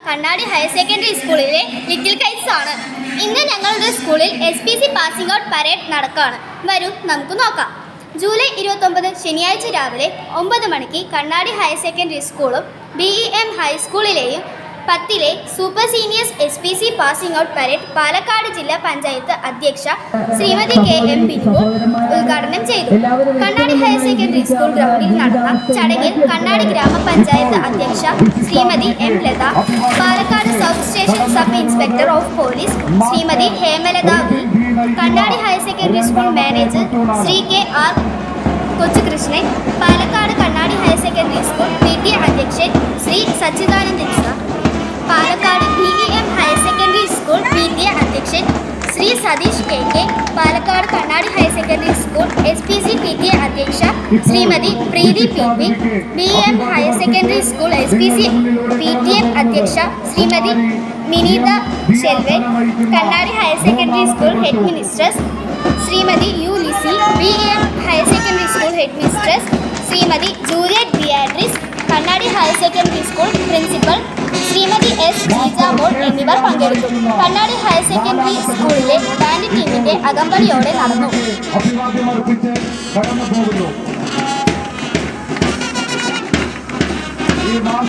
കണ്ണാടി higher secondary സ്കൂളിലെ little Kites ആണ്. ഇന്ന് ഞങ്ങളുടെ സ്കൂളിൽ SPC പാസിംഗ് ഔട്ട് പരേഡ് നടക്കുകയാണ്. വരൂ നമുക്ക് നോക്കാം. ജൂലൈ 29 ശനിയാഴ്ച രാവിലെ 9 മണിക്ക് കണ്ണാടി ഹയർ സെക്കൻഡറി സ്കൂളും BEM ഹൈസ്കൂളിലെയും 10ലെ super seniors SPC passing out parade Palakkad ജില്ലാ പഞ്ചായത്ത് അധ്യക്ഷ ശ്രീമതി KM ബിജു ഉദ്ഘാടനം ചെയ്തു. കണ്ണാടി ഹയർ സെക്കൻഡറി സ്കൂൾ ഗ്രൗണ്ടിൽ നടന്ന ചടങ്ങിൽ കണ്ണാടി ഗ്രാമപഞ്ചായത്ത് അധ്യക്ഷ Shrimati M Latha, Palakkad south station sub inspector of police Shrimati Hemalatha V, കണ്ണാടി higher secondary school manager Shri KR Kochukrishnan, Palakkad കണ്ണാടി ഹയർ സെക്കൻഡറി സ്കൂൾ PTA അധ്യക്ഷൻ Shri Sachidanandan sir, Palakkad BEM higher secondary school PTA അധ്യക്ഷൻ ശ്രീ സതീഷ് KK, പാലക്കാട് കണ്ണാടി higher secondary school SPC PTA അധ്യക്ഷ ശ്രീമതി പ്രീതി PP, BEM higher secondary school SPC PTM അധ്യക്ഷ ശ്രീമതി മിനിത ഷെൽവൻ, കണ്ണാടി higher secondary school head mistress Shrimati U Lizzy, BEM higher secondary school head mistress Shrimati Juliet Beatrice, Kannadi higher secondary school principal Shrimati S Jeejamol എന്നിവർ പങ്കെടുത്തു. കണ്ണാടി higher secondary സ്കൂളിലെ band ടീമിന്റെ അകമ്പടിയോടെ നടന്നു.